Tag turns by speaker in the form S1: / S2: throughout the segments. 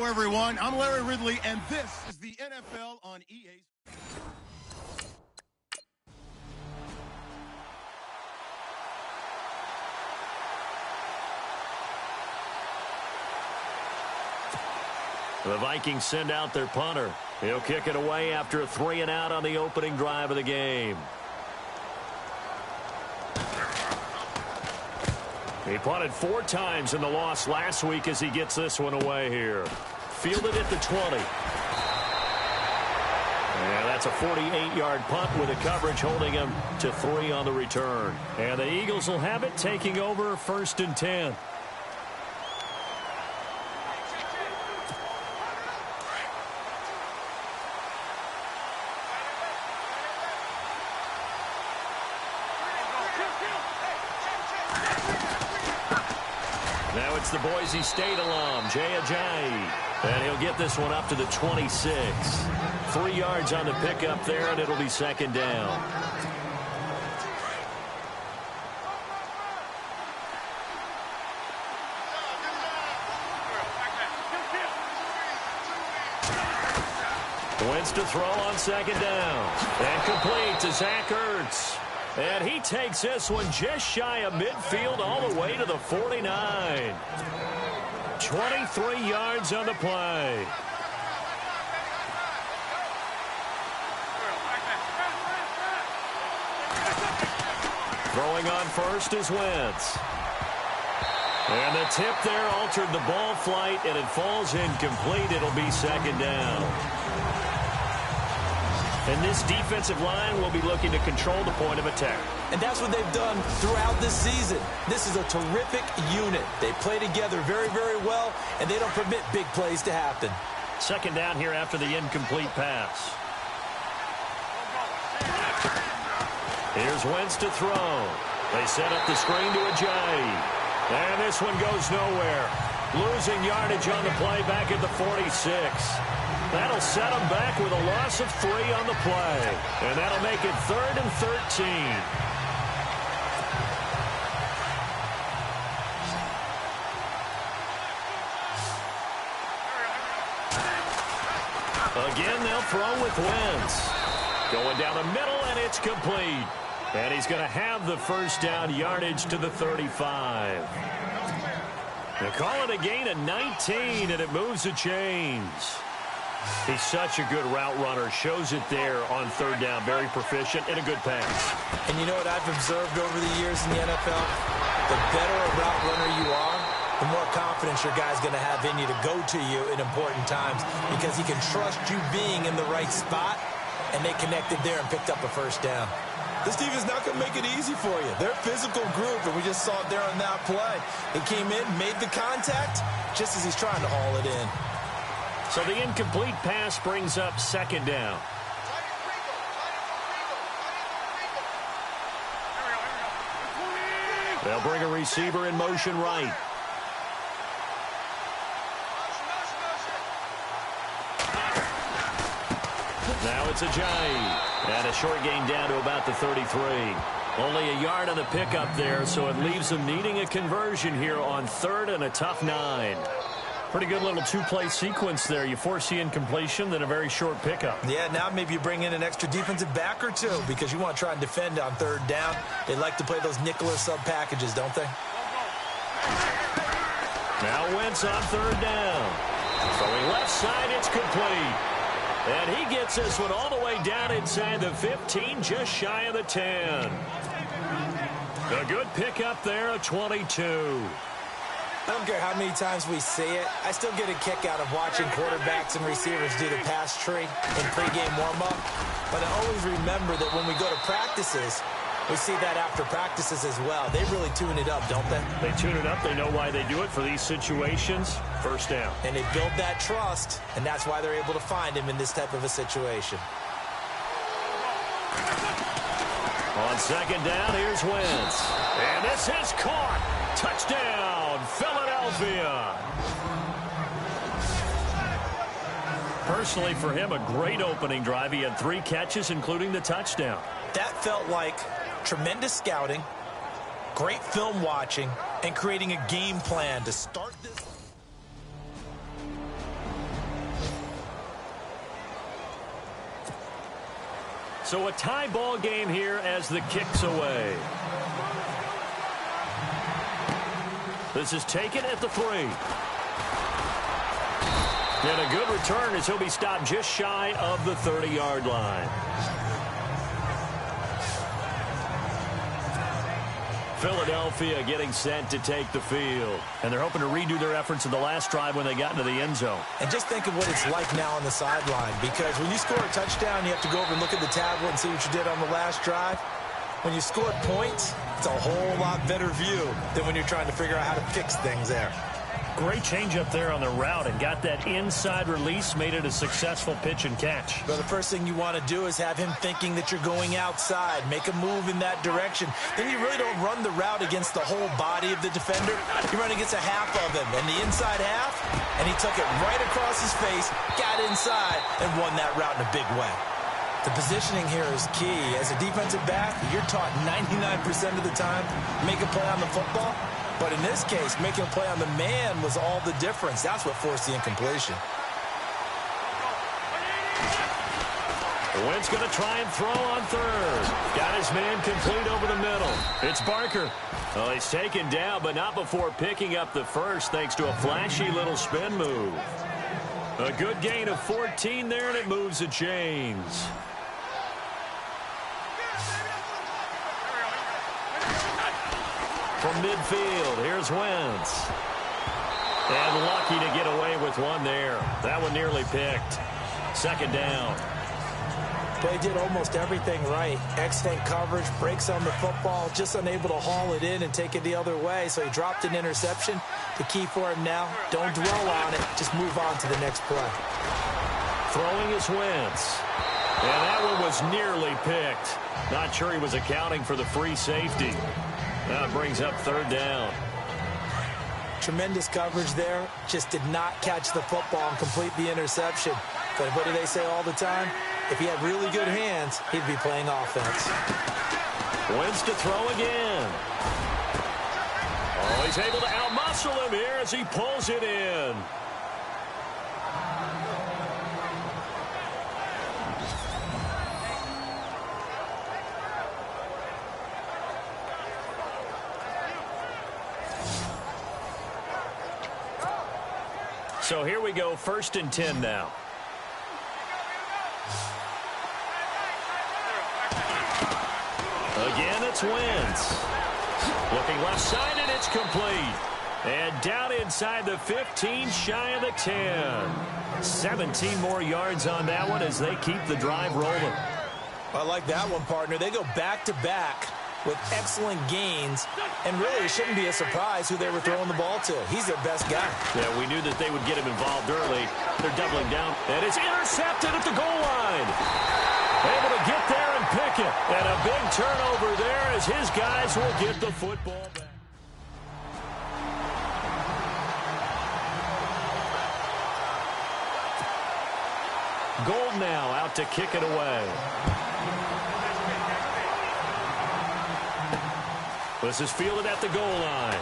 S1: everyone. I'm Larry Ridley, and this is the NFL on EA.
S2: The Vikings send out their punter. He'll kick it away after a 3-and-out on the opening drive of the game. He punted 4 times in the loss last week as he gets this one away here. Fielded at the 20. And that's a 48-yard punt with the coverage holding him to 3 on the return. And the Eagles will have it, taking over 1st and 10. Now it's the Boise State alum, Jay Ajayi. And he'll get this one up to the 26. 3 yards on the pickup there, and it'll be 2nd down. Wentz to throw on 2nd down. And complete to Zach Ertz. And he takes this one just shy of midfield all the way to the 49. 23 yards on the play. Throwing on first is Wentz. And the tip there altered the ball flight, and it falls incomplete. It'll be 2nd down. And this defensive line will be looking to control the point of attack.
S3: And that's what they've done throughout this season. This is a terrific unit. They play together very, very well, and they don't permit big plays to happen.
S2: 2nd down here after the incomplete pass. Here's Wentz to throw. They set up the screen to Ajayi. And this one goes nowhere. Losing yardage on the play back at the 46. That'll set them back with a loss of 3 on the play. And that'll make it 3rd and 13. Again, they'll throw with Wentz. Going down the middle, and it's complete. And he's going to have the 1st down yardage to the 35. They call it a gain of 19, and it moves the chains. He's such a good route runner. Shows it there on 3rd down. Very proficient and a good pass.
S3: And you know what I've observed over the years in the NFL? The better a route runner you are, the more confidence your guy's going to have in you to go to you in important times, because he can trust you being in the right spot, and they connected there and picked up a 1st down.
S4: This team is not going to make it easy for you. They're a physical group, and we just saw it there on that play. He came in, made the contact, just as he's trying to haul it in.
S2: So the incomplete pass brings up 2nd down. They'll bring a receiver in motion right. Now it's Ajayi. And a short gain down to about the 33. Only a yard on the pickup there, so it leaves them needing a conversion here on 3rd and a tough 9. Pretty good little 2-play sequence there. You force the incompletion, then a very short pickup.
S3: Yeah, now maybe you bring in an extra defensive back or 2 because you want to try and defend on 3rd down. They like to play those nickel or sub packages, don't they?
S2: Now Wentz on 3rd down. Throwing left side, it's complete. And he gets this one all the way down inside the 15, just shy of the 10. A good pickup there, a 22.
S3: I don't care how many times we see it. I still get a kick out of watching quarterbacks and receivers do the pass tree in pregame warm-up. But I always remember that when we go to practices, we see that after practices as well. They really tune it up, don't they?
S2: They tune it up. They know why they do it for these situations. 1st down.
S3: And they build that trust, and that's why they're able to find him in this type of a situation.
S2: On 2nd down, here's Wentz. And this is caught. Touchdown, Philadelphia. Personally, for him, a great opening drive. He had 3 catches, including the touchdown.
S3: That felt like tremendous scouting, great film watching, and creating a game plan to start this.
S2: So a tie ball game here as the kick's away. This is taken at the 3. And a good return as he'll be stopped just shy of the 30-yard line. Philadelphia getting set to take the field. And they're hoping to redo their efforts in the last drive when they got into the end zone.
S3: And just think of what it's like now on the sideline, because when you score a touchdown, you have to go over and look at the tablet and see what you did on the last drive. When you scored points, it's a whole lot better view than when you're trying to figure out how to fix things there.
S2: Great change up there on the route and got that inside release, made it a successful pitch and catch.
S3: But the first thing you want to do is have him thinking that you're going outside, make a move in that direction. Then you really don't run the route against the whole body of the defender. You run against a half of him, and the inside half, and he took it right across his face, got inside, and won that route in a big way. The positioning here is key. As a defensive back, you're taught 99% of the time, make a play on the football. But in this case, making a play on the man was all the difference. That's what forced the incompletion.
S2: Wentz going to try and throw on third. Got his man complete over the middle. It's Barker. Well, he's taken down, but not before picking up the first thanks to a flashy little spin move. A good gain of 14 there, and it moves the chains. From midfield, here's Wentz. And lucky to get away with one there. That one nearly picked. Second down.
S3: They did almost everything right. Excellent coverage, breaks on the football, just unable to haul it in and take it the other way. So he dropped an interception. The key for him now, don't dwell on it. Just move on to the next play.
S2: Throwing is Wentz. And that one was nearly picked. Not sure he was accounting for the free safety. Now it brings up third down.
S3: Tremendous coverage there. Just did not catch the football and complete the interception. But what do they say all the time? If he had really good hands, he'd be playing offense.
S2: Wentz to throw again. Oh, he's able to outmuscle him here as he pulls it in. So here we go, 1st and 10 now. Again, it's Wentz. Looking left side, and it's complete. And down inside the 15, shy of the 10. 17 more yards on that one as they keep the drive rolling.
S3: I like that one, partner. They go back-to-back with excellent gains, and really it shouldn't be a surprise who they were throwing the ball to. He's their best guy.
S2: Yeah, we knew that they would get him involved early. They're doubling down, and it's intercepted at the goal line. Able to get there and pick it. And a big turnover there as his guys will get the football back. Gold now out to kick it away. This is fielded at the goal line.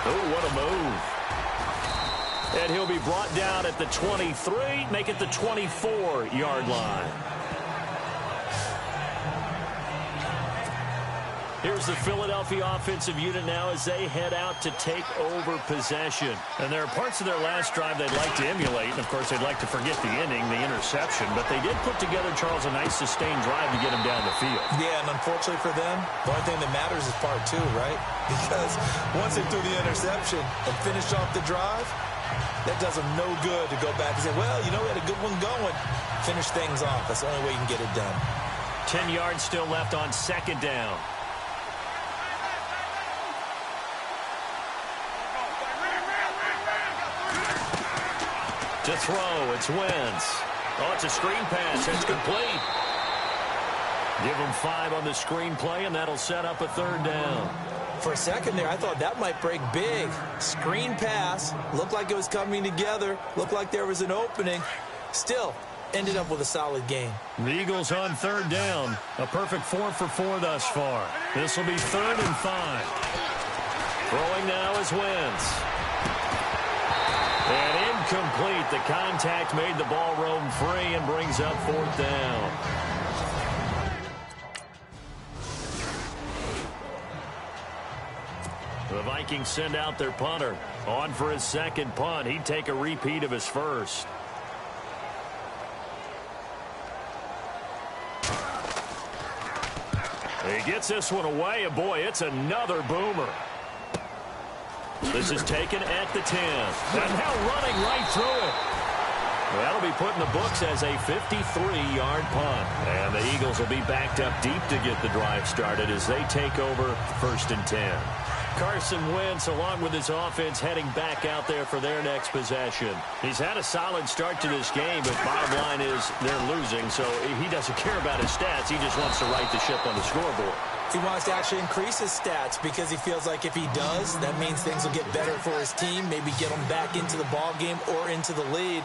S2: Oh, what a move. And he'll be brought down at the 23, make it the 24-yard line. Here's the Philadelphia offensive unit now as they head out to take over possession. And there are parts of their last drive they'd like to emulate. And, of course, they'd like to forget the inning, the interception. But they did put together, Charles, a nice sustained drive to get him down the field.
S3: Yeah, and unfortunately for them, the only thing that matters is part 2, right? Because once they threw the interception and finished off the drive, that does them no good to go back and say, well, you know, we had a good one going. Finish things off. That's the only way you can get it done.
S2: 10 yards still left on second down. To throw, it's Wentz. Oh, it's a screen pass. It's complete. Give him 5 on the screen play, and that'll set up a third down.
S3: For a second there, I thought that might break big. Screen pass. Looked like it was coming together. Looked like there was an opening. Still, ended up with a solid game.
S2: The Eagles on third down. A perfect 4 for 4 thus far. This will be 3rd and 5. Throwing now is Wentz. And incomplete. The contact made the ball roam free and brings up 4th down. The Vikings send out their punter. On for his second punt. He'd take a repeat of his first. He gets this one away, and boy, it's another boomer. This is taken at the 10. And now running right through it. That'll be put in the books as a 53-yard punt. And the Eagles will be backed up deep to get the drive started as they take over 1st and 10. Carson Wentz, along with his offense, heading back out there for their next possession. He's had a solid start to this game, but bottom line is they're losing, so he doesn't care about his stats. He just wants to right the ship on the scoreboard.
S3: He wants to actually increase his stats because he feels like if he does, that means things will get better for his team, maybe get him back into the ball game or into the lead.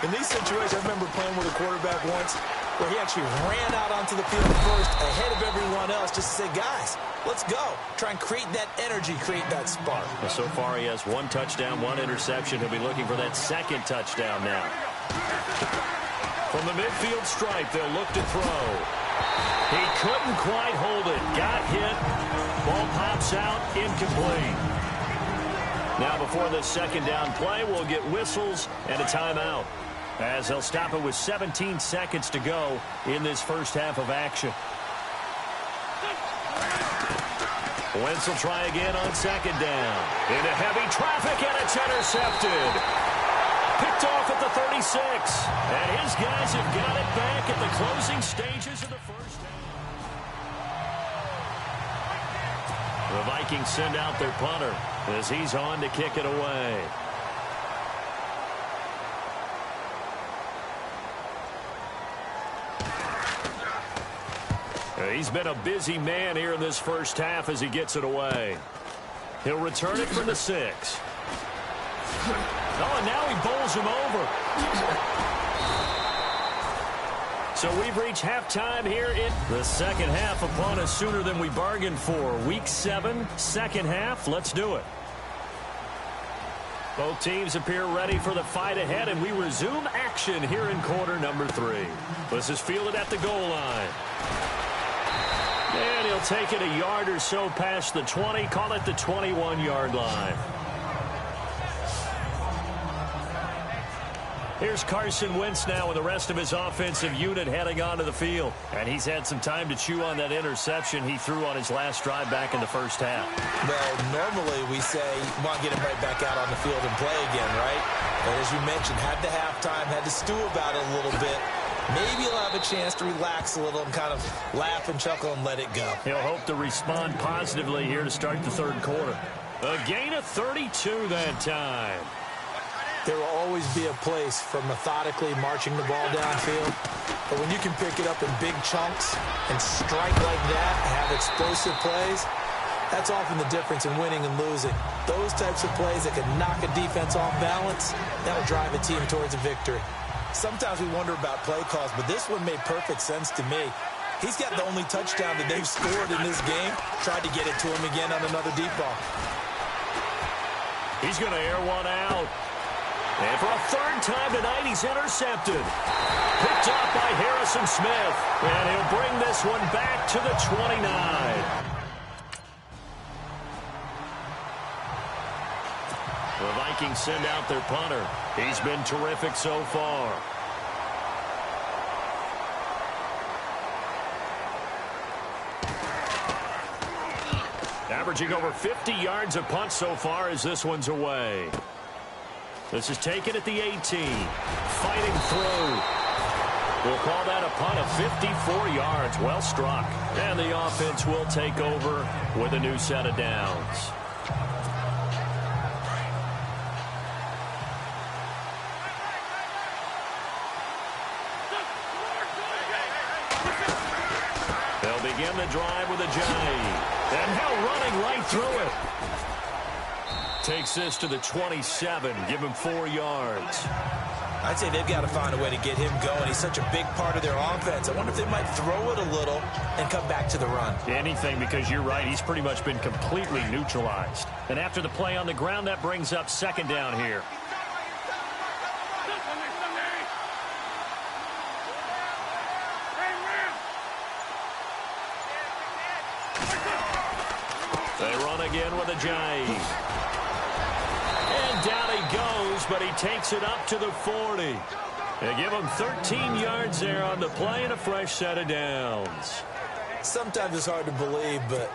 S3: In these situations, I remember playing with a quarterback once where he actually ran out onto the field first ahead of everyone else just to say, guys, let's go. Try and create that energy, create that spark.
S2: Well, so far he has 1 touchdown, 1 interception. He'll be looking for that second touchdown now. From the midfield stripe, they'll look to throw. He couldn't quite hold it. Got hit. Ball pops out. Incomplete. Now before the second down play, we'll get whistles and a timeout, as they'll stop it with 17 seconds to go in this first half of action. Wentz will try again on second down. Into heavy traffic, and it's intercepted. Picked off at the 36. And his guys have got it back at the closing stages of the first half. The Vikings send out their punter as he's on to kick it away. He's been a busy man here in this first half as he gets it away. He'll return it from the 6. Oh, and now he bowls him over. So we've reached halftime here in the second half upon us sooner than we bargained for. Week 7, second half. Let's do it. Both teams appear ready for the fight ahead, and we resume action here in quarter number 3. This is fielded at the goal line. And he'll take it a yard or so past the 20, call it the 21-yard line. Here's Carson Wentz now with the rest of his offensive unit heading onto the field. And he's had some time to chew on that interception he threw on his last drive back in the first half.
S3: Well, normally we say you want to get him right back out on the field and play again, right? But as you mentioned, had the halftime, had to stew about it a little bit. Maybe he'll have a chance to relax a little and kind of laugh and chuckle and let it go.
S2: He'll hope to respond positively here to start the third quarter. A gain of 32 that time.
S3: There will always be a place for methodically marching the ball downfield. But when you can pick it up in big chunks and strike like that and have explosive plays, that's often the difference in winning and losing. Those types of plays that can knock a defense off balance, that'll drive a team towards a victory. Sometimes we wonder about play calls, but this one made perfect sense to me. He's got the only touchdown that they've scored in this game. Tried to get it to him again on another deep ball.
S2: He's going to air one out. And for a third time tonight, he's intercepted. Picked off by Harrison Smith. And he'll bring this one back to the 29. The Vikings send out their punter. He's been terrific so far. Averaging over 50 yards a punt so far as this one's away. This is taken at the 18. Fighting through. We'll call that a punt of 54 yards. Well struck. And the offense will take over with a new set of downs. They'll begin the drive with a J. And now running right through it. Takes this to the 27. Give him 4 yards.
S3: I'd say they've got to find a way to get him going. He's such a big part of their offense. I wonder if they might throw it a little and come back to the run.
S2: Anything, because you're right. He's pretty much been completely neutralized. And after the play on the ground, that brings up second down here. They run again with Ajayi. And down he goes, but he takes it up to the 40. They give him 13 yards there on the play and a fresh set of downs.
S3: Sometimes it's hard to believe, but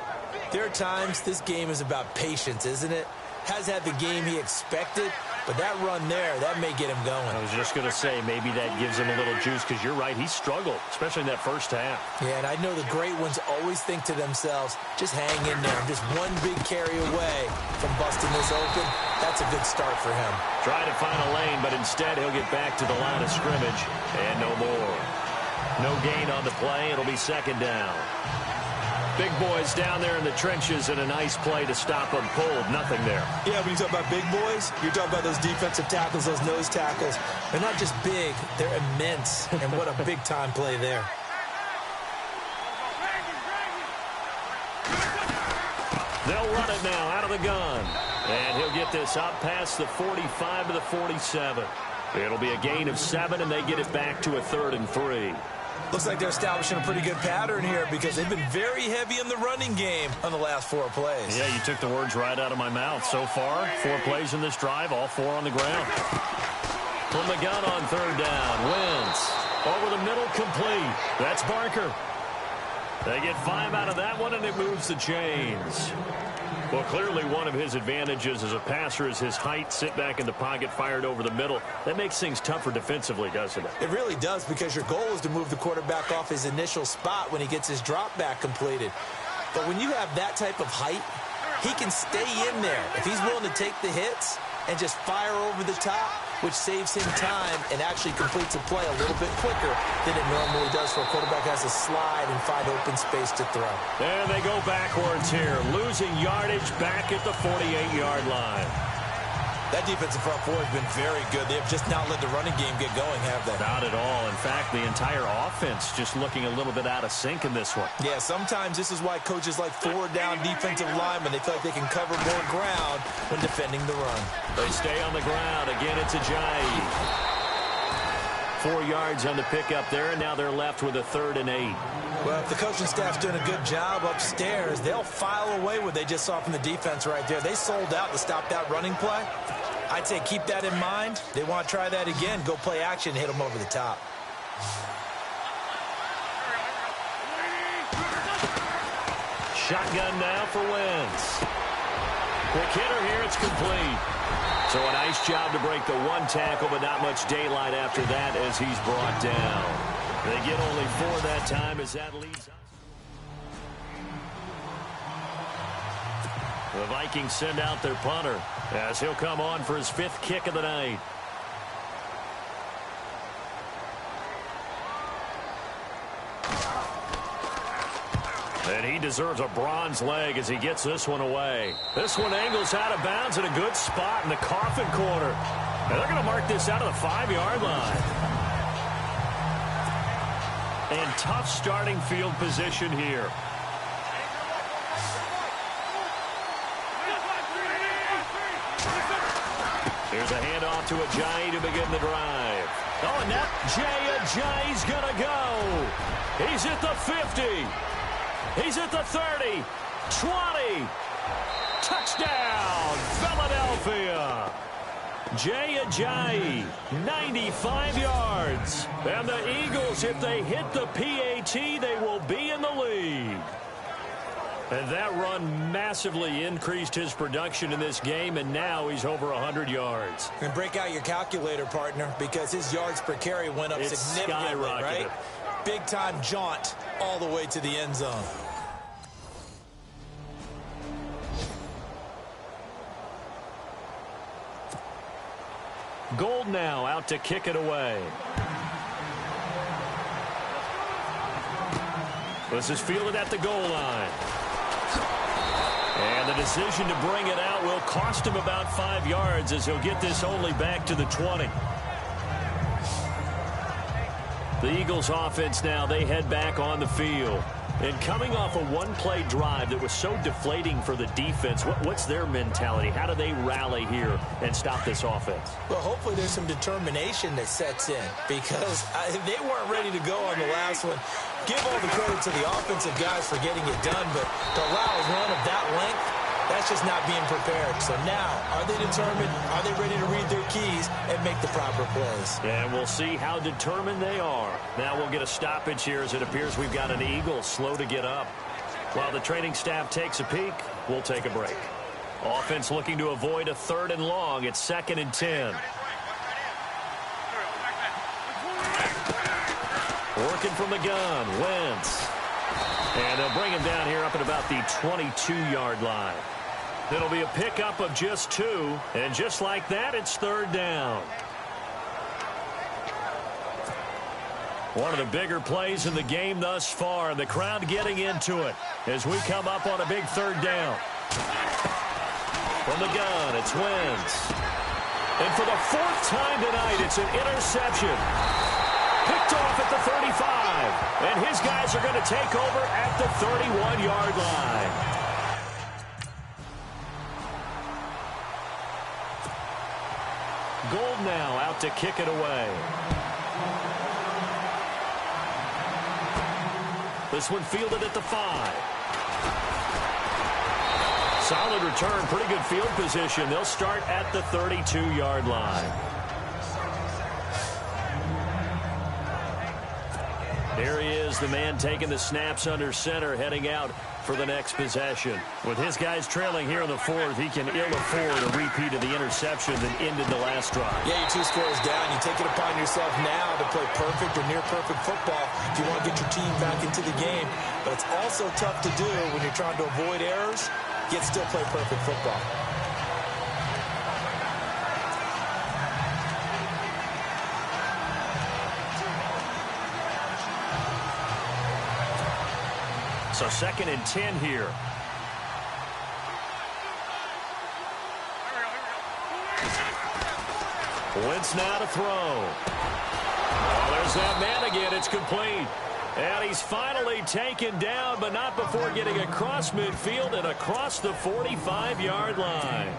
S3: there are times this game is about patience, isn't it? Has had the game he expected, but that run there, that may get him going.
S2: I was just going to say, maybe that gives him a little juice, because you're right, he struggled, especially in that first half.
S3: Yeah, and I know the great ones always think to themselves, just hang in there. I'm just one big carry away from busting this open. That's a good start for him.
S2: Try to find a lane, but instead he'll get back to the line of scrimmage, and no more. No gain on the play. It'll be second down. Big boys down there in the trenches, and a nice play to stop them cold. Nothing there.
S4: Yeah, when you talk about big boys, you're talking about those defensive tackles, those nose tackles.
S3: They're not just big, they're immense. And what a big-time play there.
S2: They'll run it now out of the gun. And he'll get this up past the 45 to the 47. It'll be a gain of 7, and they get it back to a 3rd and 3.
S3: Looks like they're establishing a pretty good pattern here because they've been very heavy in the running game on the last 4 plays.
S2: Yeah, you took the words right out of my mouth. So far, 4 plays in this drive, all 4 on the ground. From the gun on 3rd down, Wentz. Over the middle, complete. That's Barker. They get 5 out of that one, and it moves the chains. Well, clearly one of his advantages as a passer is his height. Sit back in the pocket, fired over the middle. That makes things tougher defensively, doesn't it?
S3: It really does, because your goal is to move the quarterback off his initial spot when he gets his drop back completed. But when you have that type of height, he can stay in there. If he's willing to take the hits and just fire over the top, which saves him time and actually completes a play a little bit quicker than it normally does for a quarterback has to slide and find open space to throw.
S2: And they go backwards here, losing yardage back at the 48-yard line.
S3: That defensive front four has been very good. They have just not let the running game get going, have they?
S2: Not at all. In fact, the entire offense just looking a little bit out of sync in this one.
S3: Yeah, sometimes this is why coaches like 4-down defensive linemen, they feel like they can cover more ground when defending the run.
S2: They stay on the ground. Again, it's Ajayi. 4 yards on the pickup there, and now they're left with a 3rd and 8.
S3: Well, if the coaching staff's doing a good job upstairs, they'll file away what they just saw from the defense right there. They sold out to stop that running play. I'd say keep that in mind. They want to try that again. Go play action, hit them over the top.
S2: Shotgun now for Wentz. Quick hitter here, it's complete. So a nice job to break the 1 tackle, but not much daylight after that as he's brought down. They get only 4 that time as that leads us. The Vikings send out their punter as he'll come on for his 5th kick of the night. And he deserves a bronze leg as he gets this one away. This one angles out of bounds in a good spot in the coffin corner. And they're going to mark this out of the 5-yard line. And tough starting field position here. Here's a handoff to Ajayi to begin the drive. Oh, and now Ajayi's going to go. He's at the 50. He's at the 30. 20. Touchdown, Philadelphia. Ajayi, 95 yards. And the Eagles, if they hit the PAT, they will be in the lead. And that run massively increased his production in this game, and now he's over 100 yards.
S3: And break out your calculator, partner, because his yards per carry went up significantly, right? Big-time jaunt all the way to the end zone.
S2: Gold now out to kick it away. This is fielded at the goal line. And the decision to bring it out will cost him about 5 yards as he'll get this only back to the 20. The Eagles offense now, they head back on the field. And coming off a one-play drive that was so deflating for the defense, what's their mentality? How do they rally here and stop this offense?
S3: Well, hopefully there's some determination that sets in because they weren't ready to go on the last one. Give all the credit to the offensive guys for getting it done, but to allow a run of that length, That's just not being prepared. So now, are they determined? Are they ready to read their keys and make the proper plays?
S2: And we'll see how determined they are. Now we'll get a stoppage here as it appears we've got an Eagle slow to get up. While the training staff takes a peek, we'll take a break. Offense looking to avoid a 3rd and long. It's 2nd and 10. Working from the gun, Wentz. And they'll bring him down here up at about the 22-yard line. It'll be a pickup of just 2, and just like that, it's 3rd down. One of the bigger plays in the game thus far, and the crowd getting into it as we come up on a big 3rd down. From the gun, it's Wentz. And for the 4th time tonight, it's an interception. Picked off at the 35. And his guys are going to take over at the 31-yard line. Gold now out to kick it away. This one fielded at the 5. Solid return, pretty good field position. They'll start at the 32-yard line. There he is, the man taking the snaps under center, heading out for the next possession. With his guys trailing here in the 4th, he can ill afford a repeat of the interception that ended the last drive.
S3: Yeah, you're 2 scores down. You take it upon yourself now to play perfect or near-perfect football if you want to get your team back into the game. But it's also tough to do when you're trying to avoid errors, yet still play perfect football.
S2: So 2nd and 10 here. Wentz now to throw. Oh, there's that man again. It's complete. And he's finally taken down, but not before getting across midfield and across the 45-yard line.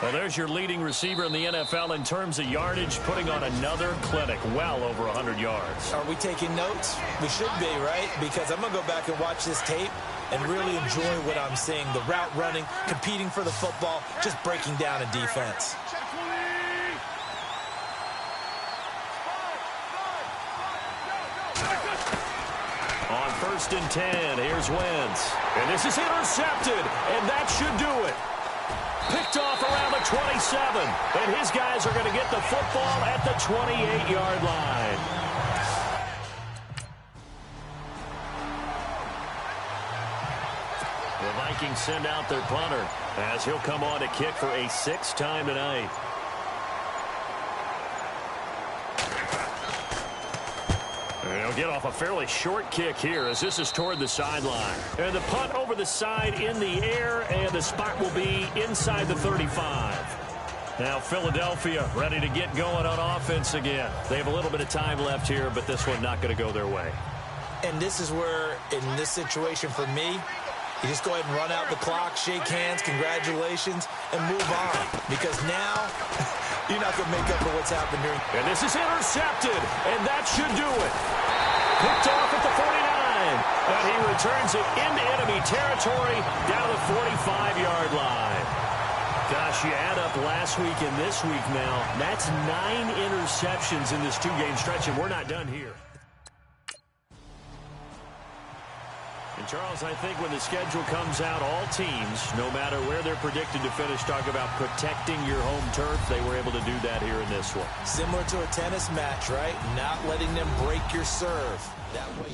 S2: Well, there's your leading receiver in the NFL in terms of yardage, putting on another clinic, well over 100 yards.
S3: Are we taking notes? We should be, right? Because I'm going to go back and watch this tape and really enjoy what I'm seeing. The route running, competing for the football, just breaking down a defense.
S2: On 1st and 10, here's Wentz. And this is intercepted, and that should do it. Picked off around the 27, and his guys are going to get the football at the 28-yard line. The Vikings send out their punter as he'll come on to kick for a 6th time tonight. He'll get off a fairly short kick here as this is toward the sideline. And the punt over the side in the air, and the spot will be inside the 35. Now Philadelphia ready to get going on offense again. They have a little bit of time left here, but this one not going to go their way.
S3: And this is where, in this situation for me, you just go ahead and run out the clock, shake hands, congratulations, and move on. Because now, you're not going to make up for what's happened during.
S2: And this is intercepted, and that should do it. Picked off at the 49, and he returns it into enemy territory down the 45-yard line. Gosh, you add up last week and this week now, that's 9 interceptions in this 2-game stretch, and we're not done here. And Charles, I think when the schedule comes out, all teams, no matter where they're predicted to finish, talk about protecting your home turf. They were able to do that here in this one.
S3: Similar to a tennis match, right? Not letting them break your serve. That way.